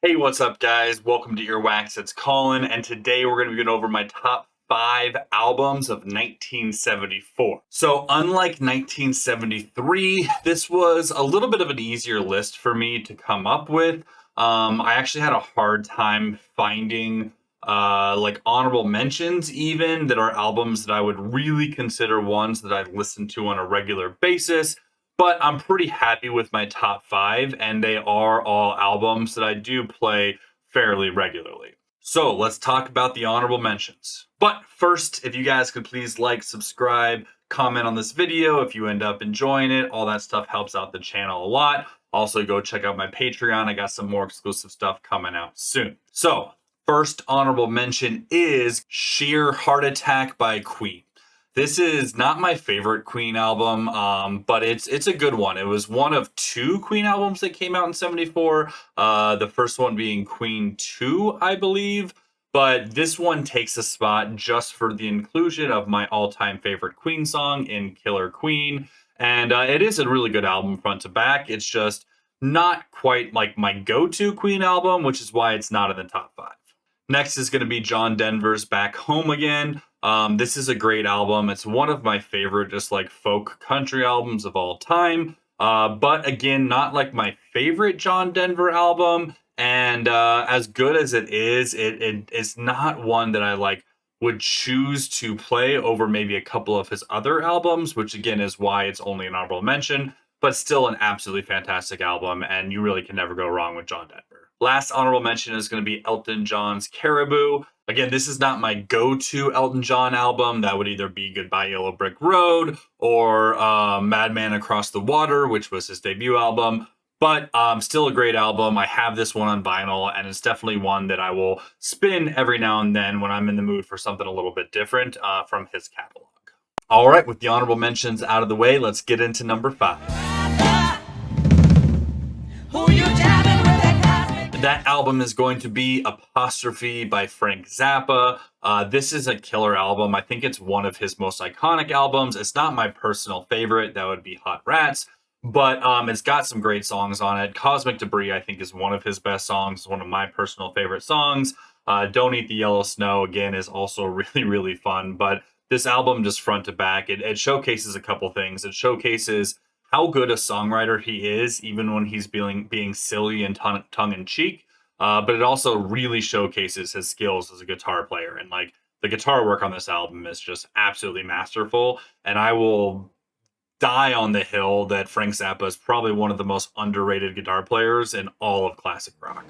Hey, what's up, guys? Welcome to Earwax. It's Colin, and today we're going to be going over my top 5 albums of 1974. So, unlike 1973, this was a little bit of an easier list for me to come up with. I actually had a hard time finding like honorable mentions, even that are albums that I would really consider ones that I listen to on a regular basis, but I'm pretty happy with my top 5, and they are all albums that I do play fairly regularly. So let's talk about the honorable mentions. But first, if you guys could please like, subscribe, comment on this video if you end up enjoying it. All that stuff helps out the channel a lot. Also, go check out my Patreon. I got some more exclusive stuff coming out soon. So, first honorable mention is Sheer Heart Attack by Queen. This is not my favorite Queen album, but it's a good one. It was one of 2 Queen albums that came out in '74. The first one being Queen 2, I believe. But this one takes a spot just for the inclusion of my all-time favorite Queen song in Killer Queen. And it is a really good album front to back. It's just not quite like my go-to Queen album, which is why it's not in the top 5. Next is going to be John Denver's Back Home Again. This is a great album. It's one of my favorite, just like folk country albums of all time. But again, not like my favorite John Denver album. And as good as it is, it's not one that I like would choose to play over maybe a couple of his other albums, which again is why it's only an honorable mention, but still an absolutely fantastic album. And you really can never go wrong with John Denver. Last honorable mention is going to be Elton John's Caribou. Again, this is not my go-to Elton John album. That would either be Goodbye Yellow Brick Road or Madman Across the Water, which was his debut album. But still a great album. I have this one on vinyl, and it's definitely one that I will spin every now and then when I'm in the mood for something a little bit different from his catalog. All right, with the honorable mentions out of the way, let's get into number 5. That album is going to be Apostrophe by Frank Zappa. This is a killer album. I think it's one of his most iconic albums. It's not my personal favorite. That would be Hot Rats. But it's got some great songs on it. Cosmic Debris, I think, is one of his best songs. It's one of my personal favorite songs. Don't Eat the Yellow Snow, again, is also really, really fun. But this album, just front to back, it showcases a couple things. It showcases how good a songwriter he is, even when he's being silly and tongue-in-cheek. But it also really showcases his skills as a guitar player. And like the guitar work on this album is just absolutely masterful. And I will die on the hill that Frank Zappa is probably one of the most underrated guitar players in all of classic rock.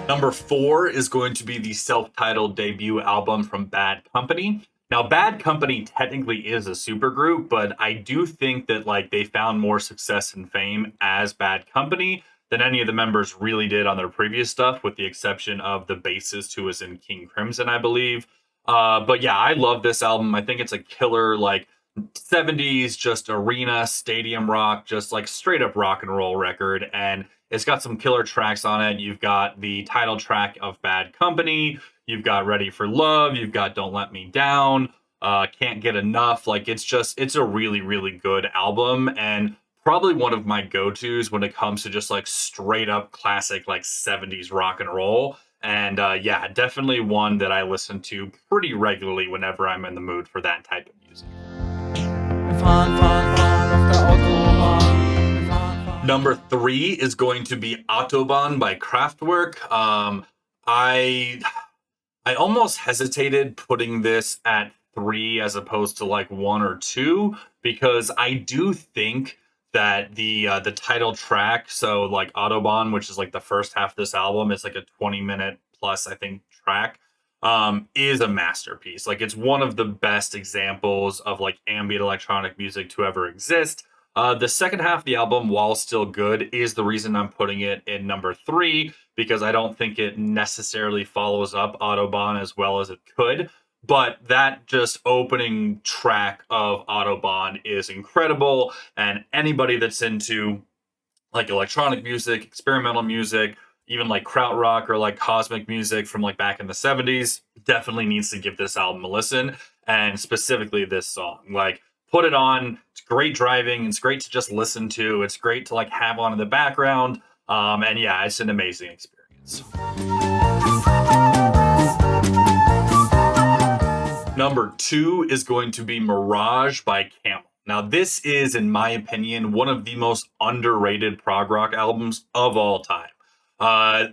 Number 4 is going to be the self-titled debut album from Bad Company. Now, Bad Company technically is a supergroup, but I do think that like they found more success and fame as Bad Company than any of the members really did on their previous stuff, with the exception of the bassist who was in King Crimson, I believe. But yeah, I love this album. I think it's a killer, like 70s, just arena, stadium rock, just like straight up rock and roll record. And it's got some killer tracks on it. You've got the title track of Bad Company. You've got Ready for Love. You've got Don't Let Me Down. Can't Get Enough. Like it's a really, really good album. And probably one of my go-tos when it comes to just like straight up classic, like 70s rock and roll. And yeah, definitely one that I listen to pretty regularly whenever I'm in the mood for that type of music. Number 3 is going to be Autobahn by Kraftwerk. I almost hesitated putting this at 3 as opposed to like 1 or 2, because I do think that the title track, so like Autobahn, which is like the first half of this album, it's like a 20-minute plus, I think, track, is a masterpiece. Like it's one of the best examples of like ambient electronic music to ever exist. The second half of the album, while still good, is the reason I'm putting it in number 3, because I don't think it necessarily follows up Autobahn as well as it could. But that just opening track of Autobahn is incredible. And anybody that's into like electronic music, experimental music, even like krautrock or like cosmic music from like back in the 70s, definitely needs to give this album a listen. And specifically this song. Like put it on. It's great driving. It's great to just listen to. It's great to like have on in the background. And yeah, it's an amazing experience. Number 2 is going to be Mirage by Camel. Now, this is, in my opinion, one of the most underrated prog rock albums of all time.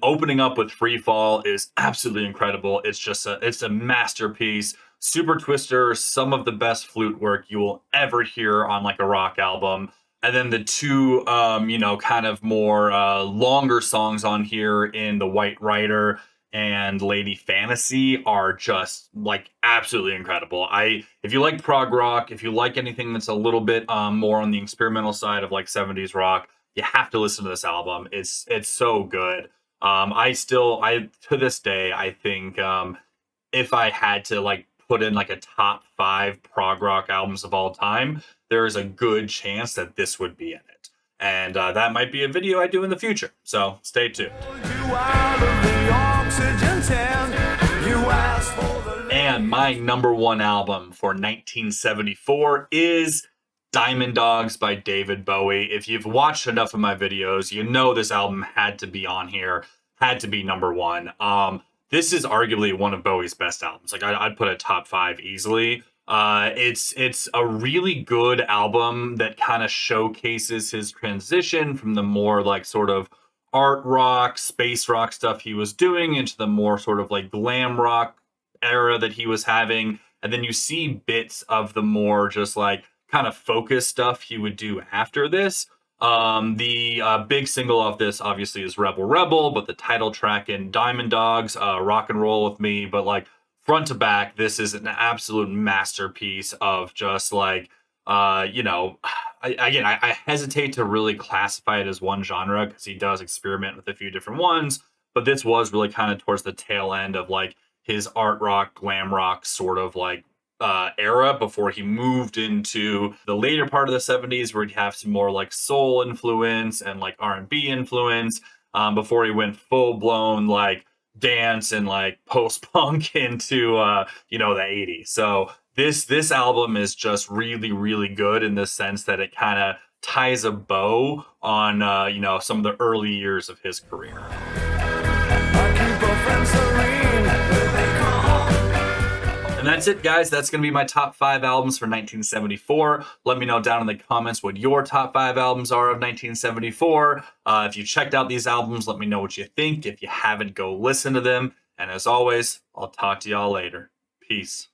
Opening up with Free Fall is absolutely incredible. It's a masterpiece. Super Twister, some of the best flute work you will ever hear on like a rock album. And then the two, kind of more longer songs on here in The White Rider and Lady Fantasy are just like absolutely incredible. If you like prog rock, if you like anything that's a little bit more on the experimental side of like 70s rock, you have to listen to this album. It's so good. To this day, I think if I had to like put in like a top 5 prog rock albums of all time, there is a good chance that this would be in it. And that might be a video I do in the future. So stay tuned. And my number 1 album for 1974 is Diamond Dogs by David Bowie. If you've watched enough of my videos, you know this album had to be on here, had to be number 1. This is arguably one of Bowie's best albums. Like I'd put it top 5 easily. It's a really good album that kind of showcases his transition from the more like sort of art rock, space rock stuff he was doing into the more sort of like glam rock era that he was having. And then you see bits of the more just like kind of focused stuff he would do after this. The big single off this obviously is Rebel Rebel, but the title track in Diamond Dogs, Rock and Roll With Me, but like front to back, this is an absolute masterpiece of just like, I hesitate to really classify it as one genre because he does experiment with a few different ones, but this was really kind of towards the tail end of like his art rock, glam rock sort of like era before he moved into the later part of the 70s where he'd have some more like soul influence and like R&B influence before he went full blown like dance and like post-punk into the 80s. So this album is just really, really good in the sense that it kind of ties a bow on some of the early years of his career. And that's it, guys. That's going to be my top 5 albums for 1974. Let me know down in the comments what your top 5 albums are of 1974. If you checked out these albums, let me know what you think. If you haven't, go listen to them. And as always, I'll talk to y'all later. Peace.